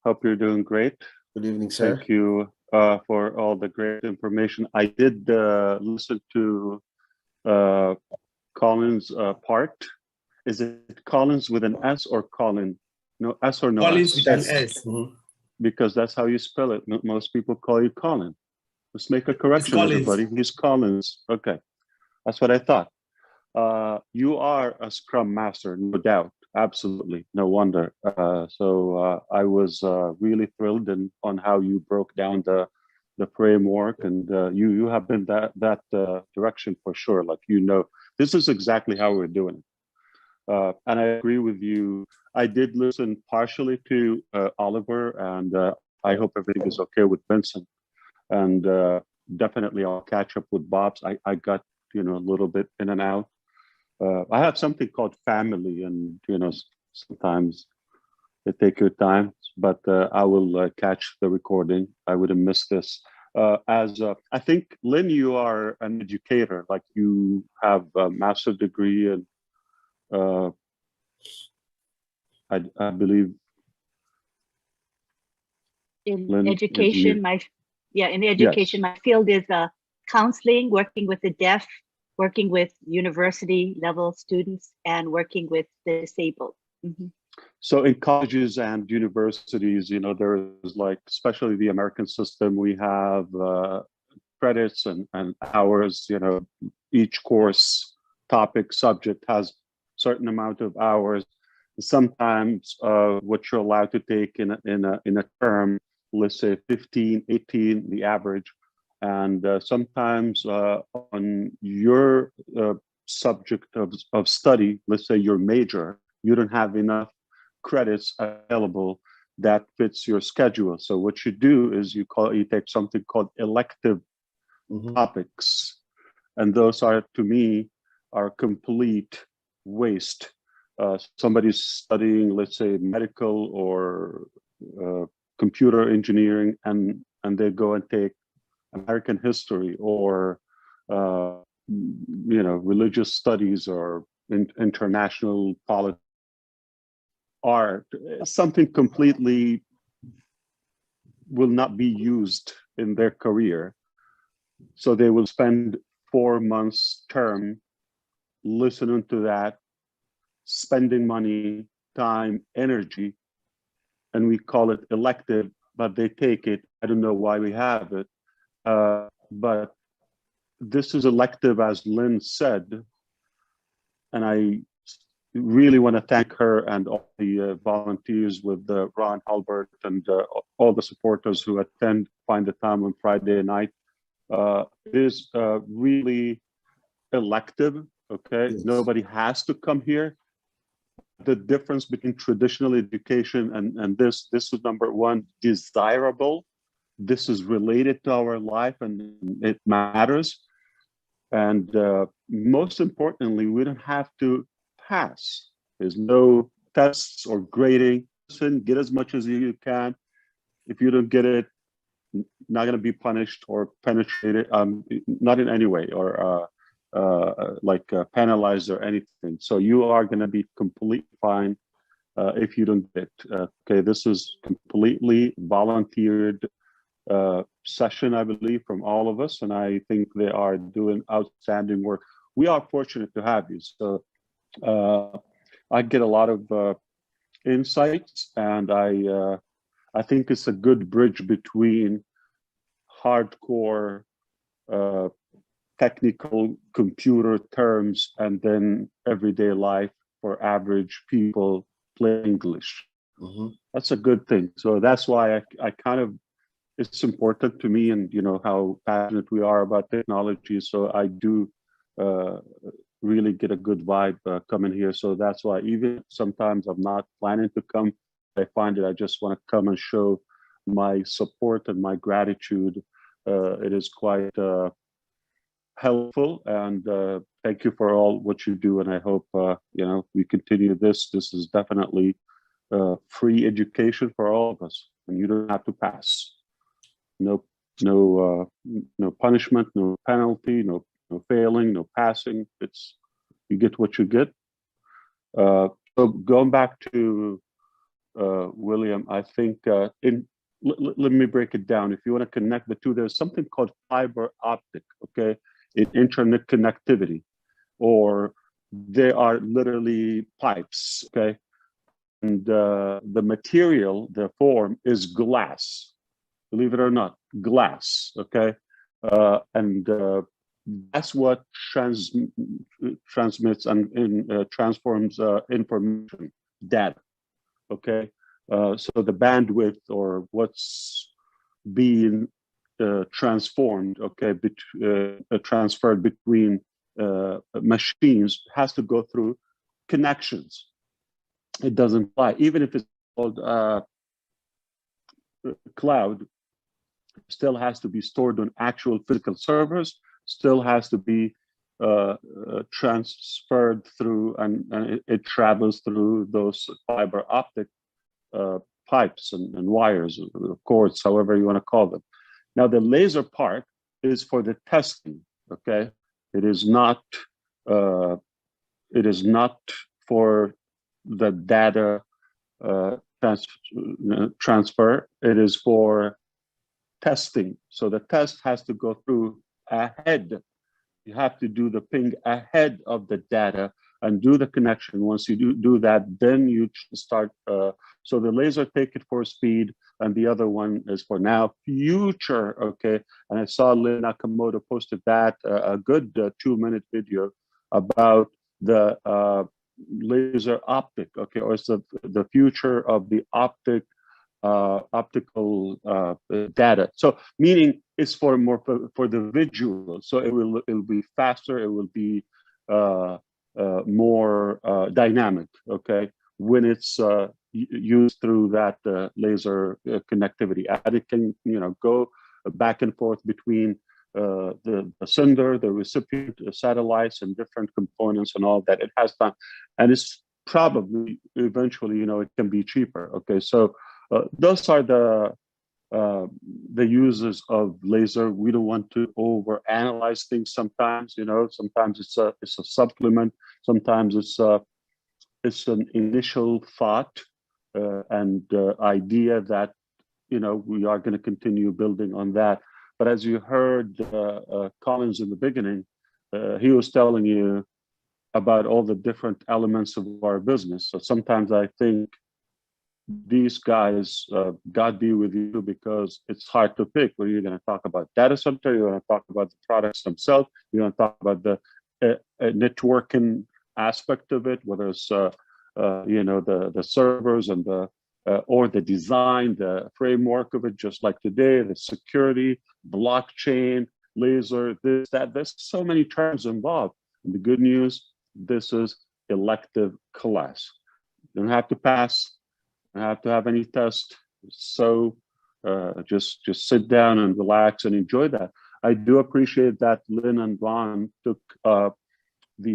Hope you're doing great. Good evening, sir. Thank you for all the great information. I did listen to uh, Colin's part. Is it Collins with an S or Colin? No S or no Collins S? with an S. Because that's how you spell it. Most people call you Colin. Let's make a correction, everybody. He's Collins. Okay, that's what I thought. You are a Scrum Master, no doubt. Absolutely, no wonder. I was really thrilled on how you broke down the framework, and you have been that direction for sure. Like, this is exactly how we're doing it. And I agree with you. I did listen partially to Oliver, and I hope everything is okay with Vincent. And definitely I'll catch up with Bob's. I got, a little bit in and out. I have something called family, and, sometimes it take your time, but I will catch the recording. I would have missed this. I think, Lynn, you are an educator, like you have a master's degree and I believe in Lynn, education, my field is counseling, working with the deaf, working with university level students, and working with the disabled. So in colleges and universities, there's like, especially the American system, we have credits and hours, each course, topic, subject has certain amount of hours. Sometimes what you're allowed to take in a term, let's say 15, 18, the average. And sometimes on your subject of study, let's say your major, you don't have enough credits available that fits your schedule. So what you do is you take something called elective topics. And those are, to me, are complete waste. Somebody's studying, let's say, medical or computer engineering, and they go and take American history or religious studies or international politics, art, something completely will not be used in their career. So they will spend 4 months term listening to that, spending money, time, energy, and we call it elective, but they take it. I don't know why we have it, but this is elective, as Lynn said, and I really want to thank her and all the volunteers with Ron Halbert and all the supporters who find the time on Friday night. It is really elective, okay? Yes. Nobody has to come here. The difference between traditional education and this is, number one, desirable. This is related to our life and it matters. And most importantly, we don't have to pass. There's no tests or grading. Listen, get as much as you can. If you don't get it, not going to be punished or penetrated, not in any way, or penalized or anything. So you are going to be completely fine if you don't get it. Okay, this is completely volunteered session, I believe, from all of us, and I think they are doing outstanding work. We are fortunate to have you. So I get a lot of insights, and I think it's a good bridge between hardcore technical computer terms and then everyday life for average people play English. That's a good thing. So that's why I kind of, it's important to me, and how passionate we are about technology. So I do really get a good vibe coming here. So that's why even sometimes I'm not planning to come, I find that I just want to come and show my support and my gratitude. It is quite helpful, and thank you for all what you do. And I hope we continue this. This is definitely free education for all of us, and you don't have to pass. No punishment, no penalty, no failing, no passing. You get what you get. So going back to William, I think let me break it down. If you want to connect the two, there's something called fiber optic, okay, in internet connectivity, or they are literally pipes, okay? And the material, the form is glass, believe it or not, glass, okay? And that's what transmits and transforms information, data, okay? So the bandwidth, or what's being transformed, okay, transferred between machines, has to go through connections. It doesn't fly, even if it's called cloud, still has to be stored on actual physical servers, still has to be transferred through, and it travels through those fiber optic pipes and wires, cords, however you want to call them. Now, the laser part is for the testing, okay? It is not for the data transfer. It is for testing. So the test has to go through ahead. You have to do the ping ahead of the data and do the connection. Once you do that, then you start. So the laser take it for speed, and the other one is for now future. Okay, and I saw Lynn Nakamoto posted that a good 2-minute video about the laser optic. Okay, or it's the future of the optical data. So meaning it's for more for the visual. So it'll be faster. It will be more dynamic. Okay, when it's used through that laser connectivity, and it can go back and forth between the sender, the recipient, the satellites, and different components and all that. It has done, and it's probably eventually it can be cheaper. Okay, so. Those are the uses of laser. We don't want to overanalyze things. Sometimes, sometimes it's a supplement. Sometimes it's an initial thought and idea that we are going to continue building on that. But as you heard Collins in the beginning, he was telling you about all the different elements of our business. So sometimes I think these guys, God be with you, because it's hard to pick. Where you're going to talk about data center, you're going to talk about the products themselves, you're going to talk about the networking aspect of it, whether it's the servers and the or the design, the framework of it, just like today, the security, blockchain, laser, this, that. There's so many terms involved. And the good news, this is elective class. You don't have to pass. Have to have any test. So just sit down and relax and enjoy that. I do appreciate that Lynn and Ron took the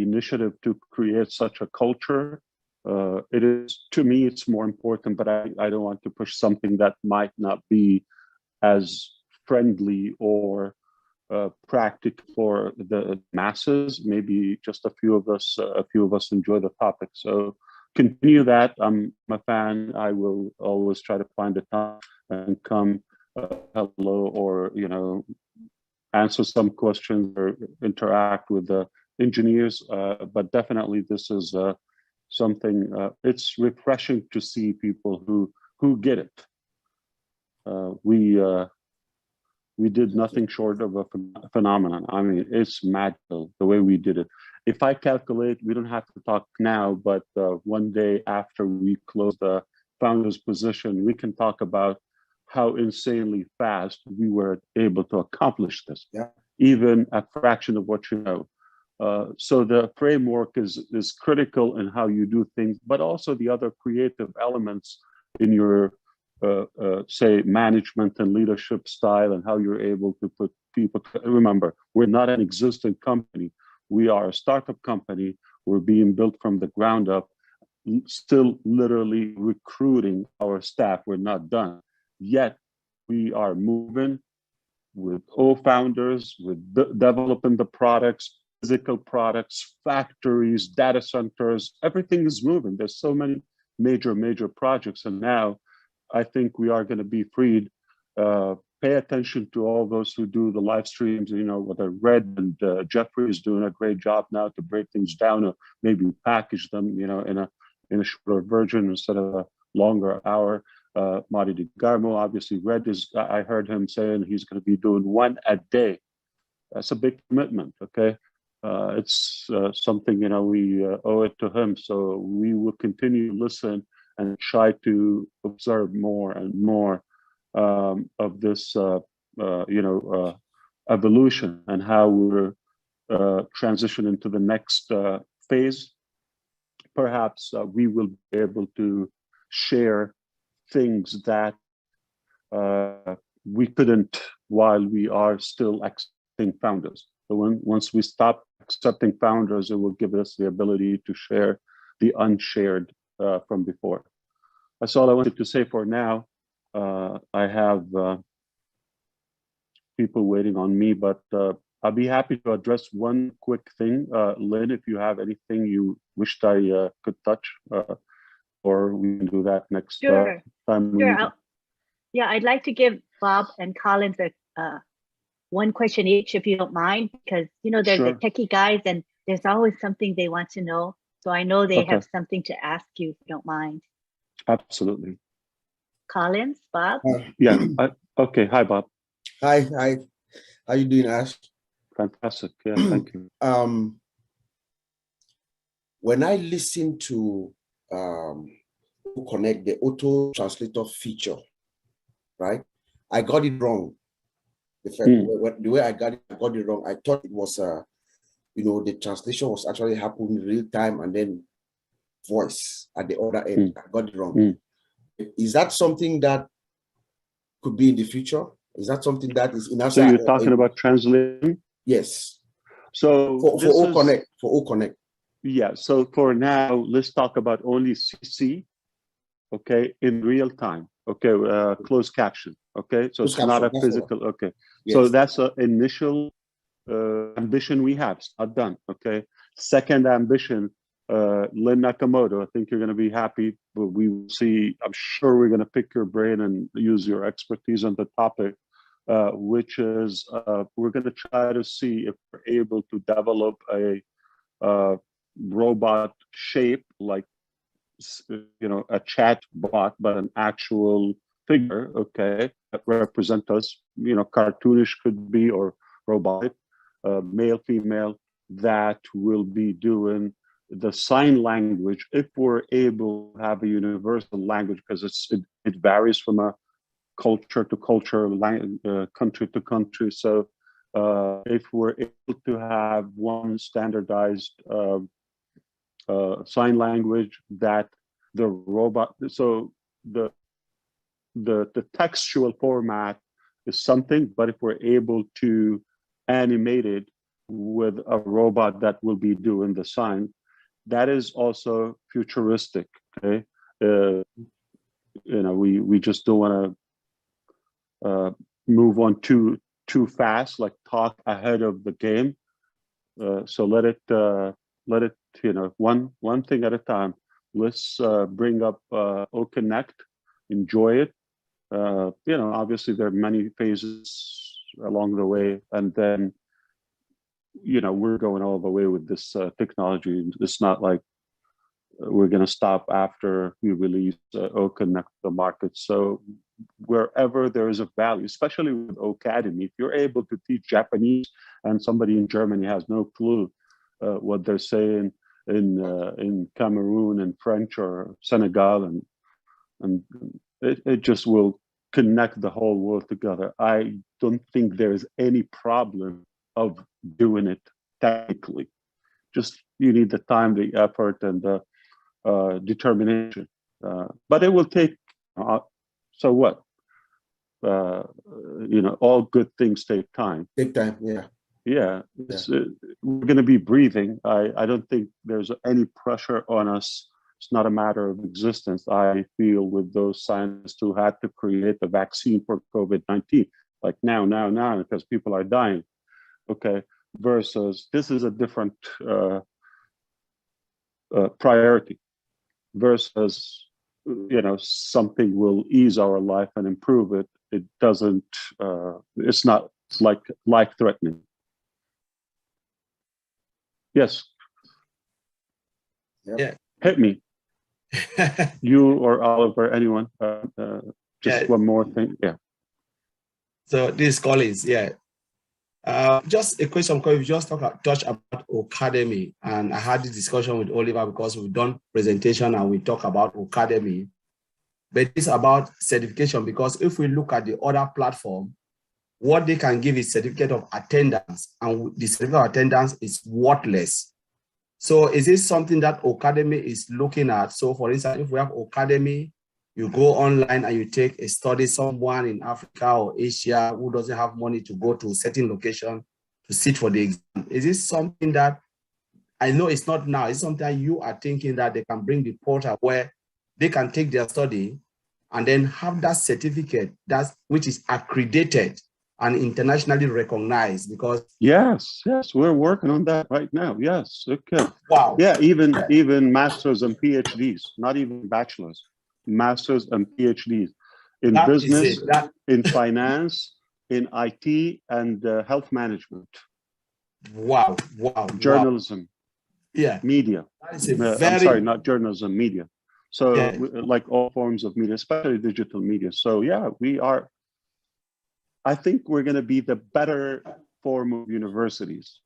initiative to create such a culture. It is, to me, it's more important, but I don't want to push something that might not be as friendly or practical for the masses. Maybe just a few of us enjoy the topic. So continue that. I'm a fan. I will always try to find a time and come hello, or answer some questions or interact with the engineers. But definitely this is something, it's refreshing to see people who get it. We did nothing short of a phenomenon. I mean, it's magical the way we did it. If I calculate, we don't have to talk now, but one day after we close the founder's position, we can talk about how insanely fast we were able to accomplish this. Yeah. Even a fraction of what you know. So the framework is critical in how you do things, but also the other creative elements in your say management and leadership style, and how you're able to put people. Remember, we're not an existing company. We are a startup company. We're being built from the ground up, still literally recruiting our staff. We're not done yet. We are moving with founders, with developing the products, physical products, factories, data centers. Everything is moving. There's so many major projects. And now I think we are going to be freed. Pay attention to all those who do the live streams, whether Red and Jeffrey is doing a great job now to break things down, or maybe package them, in a shorter version instead of a longer hour. Marty DeGarmo, obviously Red I heard him saying he's going to be doing one a day. That's a big commitment, okay? It's something, we owe it to him. So we will continue to listen and try to observe more and more of this, evolution and how we're transitioning to the next phase. Perhaps we will be able to share things that we couldn't while we are still accepting founders. So once we stop accepting founders, it will give us the ability to share the unshared from before. That's all I wanted to say for now. I have people waiting on me, but I'll be happy to address one quick thing. Lynn, if you have anything you wished I could touch, or we can do that next Sure. time. Sure. Yeah, I'd like to give Bob and Collins one question each, if you don't mind, because they're Sure. the techie guys, and there's always something they want to know. So I know they have something to ask you, if you don't mind. Absolutely. Collins, Bob? Yeah. Okay. Hi, Bob. Hi. How you doing, Ash? Fantastic. Yeah, thank you. When I listen to Connect, the auto translator feature, right? I got it wrong. The way I got it wrong. I thought it was the translation was actually happening in real time and then voice at the other end. I got it wrong. Is that something that could be in the future? Is that something that is in our? So you're talking about translating? Yes. So for OConnect. Yeah. So for now, let's talk about only CC. Okay, in real time. Okay, closed caption. Okay, so it's not a physical. Okay, yes. So that's an initial ambition we have. It's not done. Okay, second ambition, Lynn Nakamoto. I think you're going to be happy. But we will see. I'm sure we're going to pick your brain and use your expertise on the topic, which is we're going to try to see if we're able to develop a robot shape like a chat bot, but an actual figure, okay, that represent us, cartoonish could be, or robotic, male, female, that will be doing the sign language if we're able to have a universal language, because it varies from a culture to culture, country to country. So if we're able to have one standardized sign language that the robot, so the textual format is something, but if we're able to animate it with a robot that will be doing the sign, that is also futuristic. Okay, we just don't want to move on too fast, like talk ahead of the game. So let it one thing at a time. Let's bring up OConnect, enjoy it. Obviously there are many phases along the way, and then we're going all the way with this technology. It's not like we're going to stop after we release OConnect to the market. So wherever there is a value, especially with Academy, if you're able to teach Japanese and somebody in Germany has no clue what they're saying in Cameroon and French or Senegal, and it just will connect the whole world together. I don't think there is any problem of doing it technically. Just you need the time, the effort, and the determination. But it will take. So what? All good things take time. Take time, yeah. Yeah, we're going to be breathing. I don't think there's any pressure on us. It's not a matter of existence. I feel with those scientists who had to create the vaccine for COVID-19, like now, because people are dying. Okay, versus this is a different priority. Versus something will ease our life and improve it. It doesn't, it's not like life-threatening. Yes. Yeah. Hit me. You or Oliver, anyone. Just Yeah. one more thing. Yeah. So this Collins, yeah. Just a question, because we just touched about academy, and I had this discussion with Oliver because we've done presentation and we talk about academy, but it's about certification, because if we look at the other platform, what they can give is certificate of attendance, and the certificate of attendance is worthless. So is this something that academy is looking at? So for instance, if we have academy, you go online and you take a study, someone in Africa or Asia who doesn't have money to go to a certain location to sit for the exam. Is this something that, I know it's not now, it's something you are thinking that they can bring the portal where they can take their study and then have that certificate which is accredited and internationally recognized? Because yes, we're working on that right now. Yes, okay. wow. Yeah, even masters and PhDs, not even bachelors, masters and PhDs in That business, that in finance, in IT, and health management, wow. journalism, Yeah, media. that is a I'm very, sorry, not journalism, media. So yeah. like all forms of media, especially digital media. So yeah, I think we're going to be the better form of universities.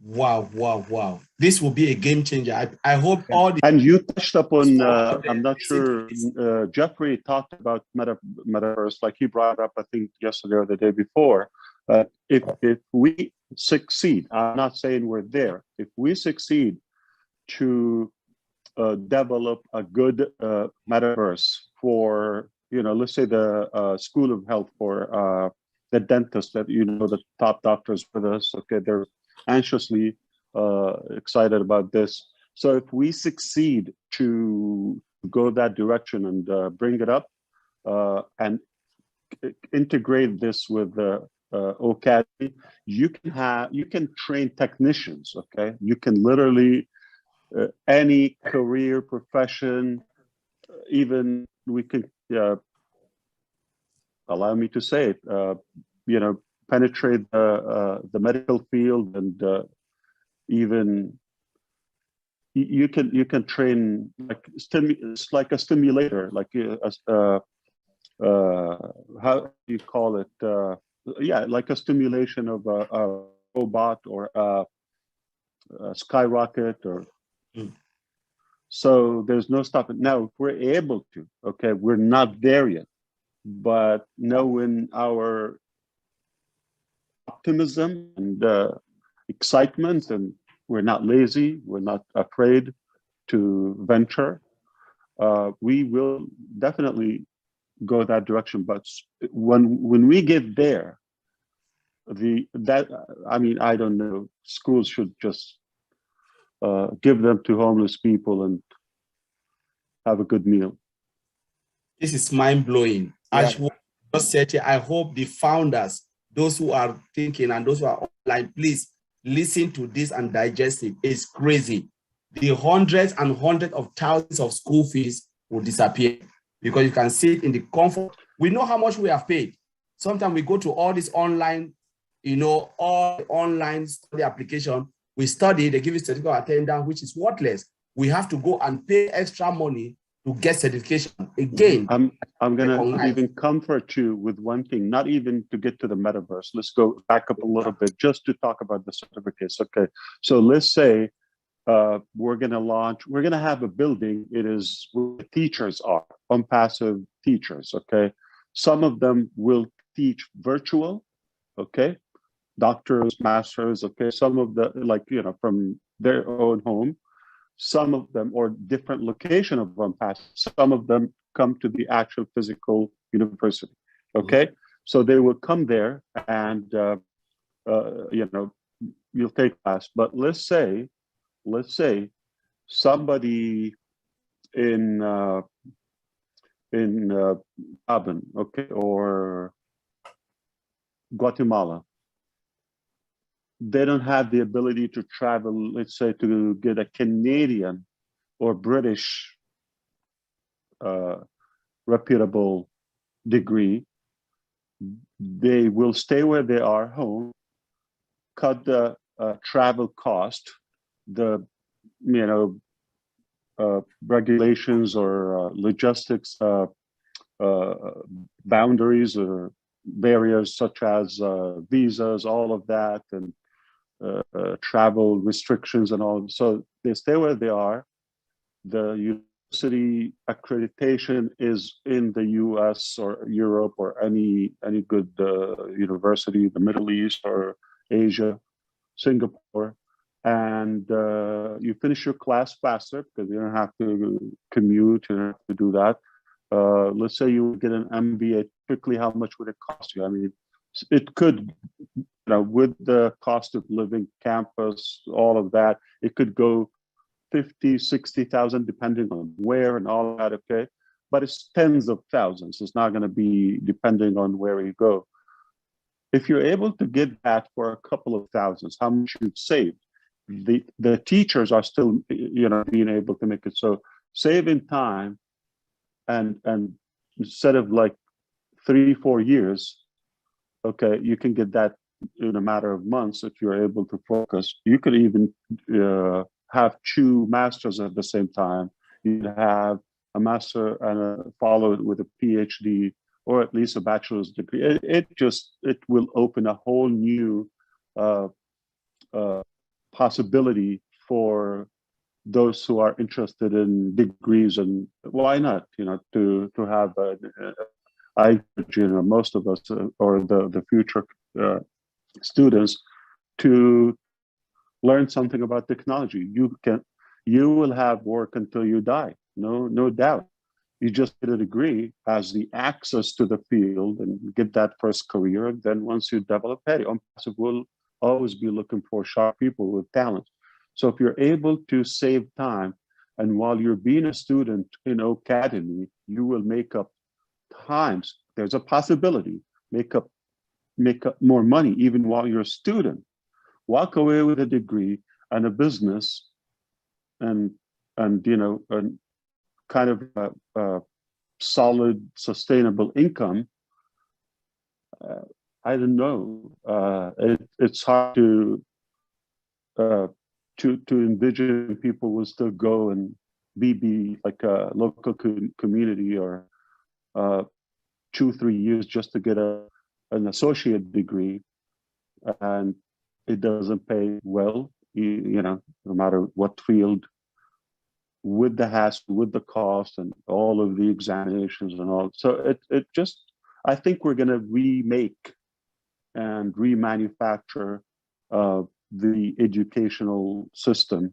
Wow. This will be a game changer. I hope all the, And you touched upon, I'm not sure, Jeffrey talked about metaverse, like he brought up, I think yesterday or the day before. If we succeed, I'm not saying we're there, if we succeed to develop a good metaverse for, let's say the School of Health, for the dentists that, the top doctors with us, okay, they're anxiously excited about this. So if we succeed to go that direction and bring it up and integrate this with the OCAD, you can train technicians, okay? You can literally, any career, profession, even we could, allow me to say it, penetrate the medical field, and even you can train, like it's like a stimulator, like how do you call it? Yeah, like a stimulation of a robot or a skyrocket, or so there's no stopping. Now, if we're able to, okay, we're not there yet, but knowing our optimism and excitement, and we're not lazy, we're not afraid to venture, we will definitely go that direction. But when we get there, I don't know, schools should just give them to homeless people and have a good meal. This is mind-blowing. Yeah. As you just said here, I hope the founders, those who are thinking and those who are online, please listen to this and digest it. It's crazy. The hundreds and hundreds of thousands of school fees will disappear, because you can see it in the comfort. We know how much we have paid. Sometimes we go to all this online, all online study application. We study, they give you certificate of attendance, which is worthless. We have to go and pay extra money to get certification. Again, I'm gonna even comfort you with one thing, not even to get to the metaverse. Let's go back up a little bit just to talk about the certificates. Okay, so let's say we're gonna have a building. It is where the teachers are, ONPASSIVE teachers. Okay, some of them will teach virtual. Okay, doctors, masters. Okay, some of the, from their own home. Some of them, or different location of ONPASSIVE, some of them come to the actual physical university. Okay, so they will come there and you'll take class. But let's say somebody in Gabon, okay, or Guatemala, they don't have the ability to travel, let's say, to get a Canadian or British reputable degree, they will stay where they are, home, cut the travel cost, the regulations or logistics boundaries or barriers such as visas, all of that, and travel restrictions and all. So they stay where they are. The university accreditation is in the US or Europe or any good university, the Middle East or Asia, Singapore, and you finish your class faster because you don't have to commute, you don't have to do that. Let's say you get an MBA, typically how much would it cost you? I mean, it could, with the cost of living, campus, all of that, it could go 50, 60,000, depending on where and all that, okay? But it's tens of thousands. It's not going to be depending on where you go. If you're able to get that for a couple of thousands, how much you've saved? The teachers are still, being able to make it. So saving time and instead of like 3-4 years, okay, you can get that in a matter of months if you're able to focus. You could even have 2 masters at the same time. You have a master and follow it with a PhD or at least a bachelor's degree. It will open a whole new possibility for those who are interested in degrees, and why not, to have most of us or the future students to learn something about technology. You will have work until you die, no doubt. You just get a degree as the access to the field and get that first career. Then once you develop, hey, ONPASSIVE will always be looking for sharp people with talent. So if you're able to save time, and while you're being a student in Academy, you will make up times. There's a possibility, make up more money even while you're a student. Walk away with a degree and a business and kind of a solid, sustainable income. I don't know. It's hard to envision people will still go and be like a local community or 2-3 years just to get an associate degree, and it doesn't pay well. No matter what field, with the hassle, with the cost, and all of the examinations and all. So it just, I think we're going to remake and remanufacture the educational system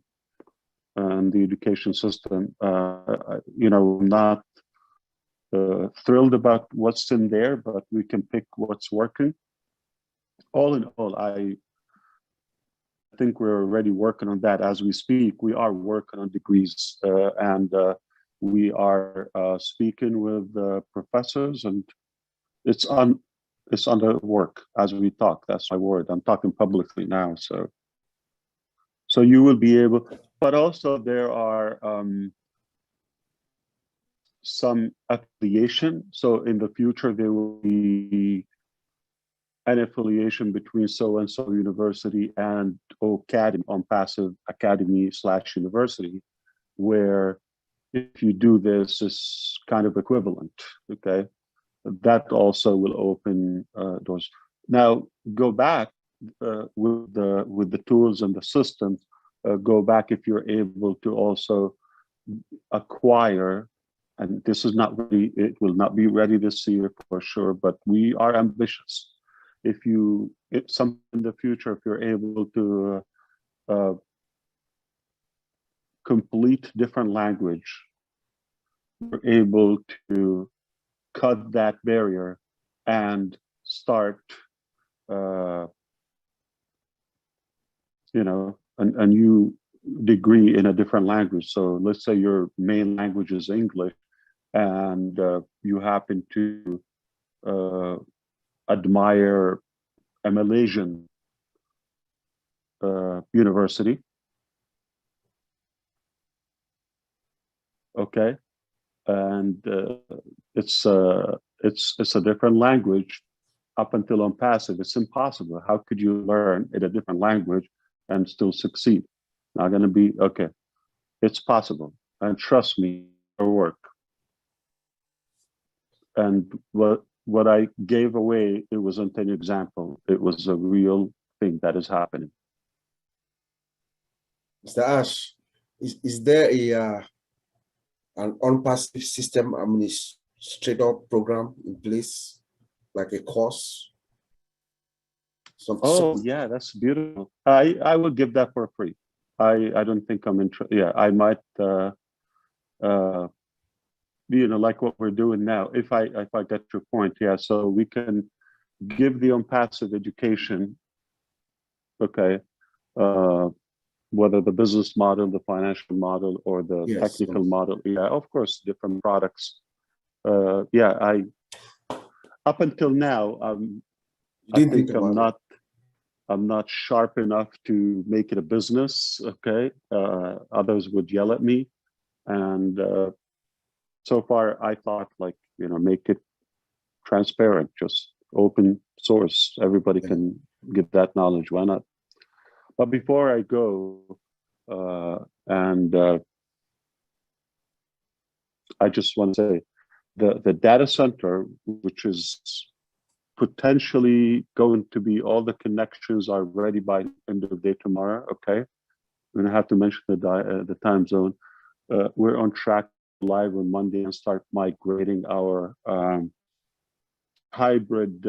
and the education system. Not thrilled about what's in there, but we can pick what's working. All in all, I think we're already working on that as we speak. We are working on degrees, and we are speaking with professors, and it's under work as we talk. That's my word. I'm talking publicly now, so you will be able. But also there are some affiliation. So in the future there will be an affiliation between so-and-so university and Academy, ONPASSIVE Academy/university, where if you do this, it's kind of equivalent, okay? That also will open doors. Now, go back with the tools and the systems, go back if you're able to also acquire, and this is not ready, it will not be ready this year for sure, but we are ambitious. If some in the future, if you're able to complete different language, you're able to cut that barrier and start, a new degree in a different language. So let's say your main language is English, and you happen to admire a Malaysian university. Okay, and it's a different language. Up until ONPASSIVE, it's impossible. How could you learn in a different language and still succeed? Not going to be okay. It's possible, and trust me, it'll work. And what I gave away, it wasn't an example. It was a real thing that is happening. Mr. Ash, is there an ONPASSIVE system administrator program in place, like a course? Yeah, that's beautiful. I will give that for free. I don't think I'm interested. Yeah, I might like what we're doing now. If I get your point, yeah. So we can give the ONPASSIVE education, okay, whether the business model, the financial model, or the technical model. Yeah, of course, different products. Yeah, up until now, I think I'm not sharp enough to make it a business. Okay, others would yell at me, and so far I thought, like, make it transparent, just open source. Everybody can get that knowledge. Why not? But before I go, I just want to say the data center, which is potentially going to be, all the connections are ready by the end of the day tomorrow. Okay, I'm gonna have to mention the time zone. We're on track live on Monday and start migrating our hybrid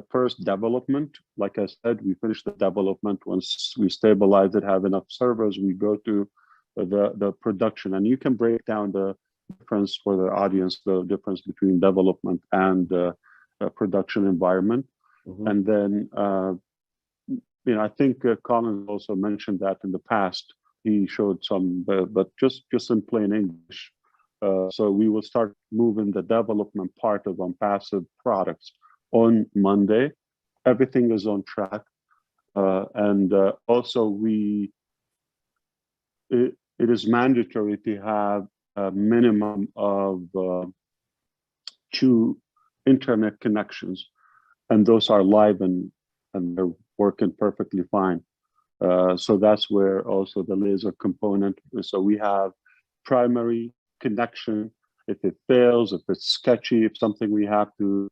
first development. Like I said, we finished the development. Once we stabilize it, have enough servers, we go to the production. And you can break down the difference for the audience, the difference between development and production environment. And then, I think Colin also mentioned that in the past. He showed some, but just in plain English. So we will start moving the development part of ONPASSIVE products on Monday. Everything is on track. And also it is mandatory to have a minimum of 2 internet connections. And those are live and they're working perfectly fine. So that's where also the laser component. So we have primary connection. If it fails, if it's sketchy, if something we have to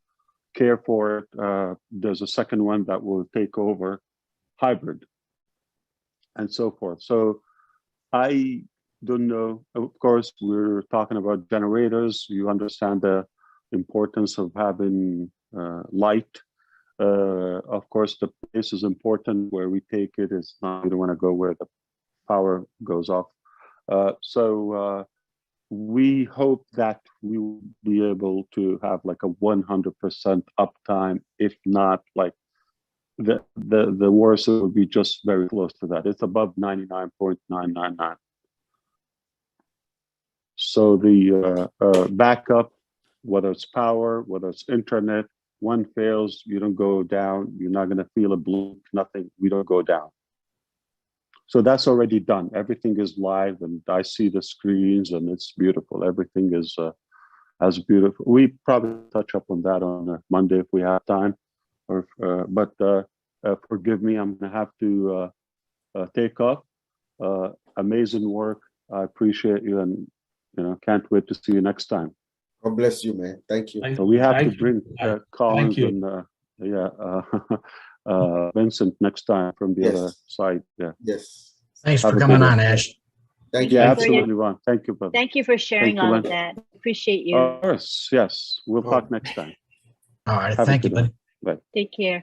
care for it, there's a second one that will take over, hybrid, and so forth. So I don't know. Of course, we're talking about generators. You understand the importance of having light. Of course, the place is important where we take it. It's not, we don't want to go where the power goes off. So we hope that we will be able to have like a 100% uptime. If not, like the worst, it would be just very close to that. It's above 99.999. So the backup, whether it's power, whether it's internet, one fails, you don't go down. You're not going to feel a blink, nothing. We don't go down. So that's already done. Everything is live, and I see the screens, and it's beautiful. Everything is as beautiful. We probably touch up on that on Monday if we have time. But forgive me, I'm going to have to take off. Amazing work. I appreciate you, and can't wait to see you next time. God bless you, man. Thank you. So we have to bring Collins and Vincent next time from the other side. Yeah. Yes. Thanks for coming on, Ash. Thank you. Yeah, absolutely, Ron. Thank you, brother. Thank you for sharing all of that. Appreciate you. Of course, yes. We'll talk next time. All right. Thank you, buddy. Bye. Take care.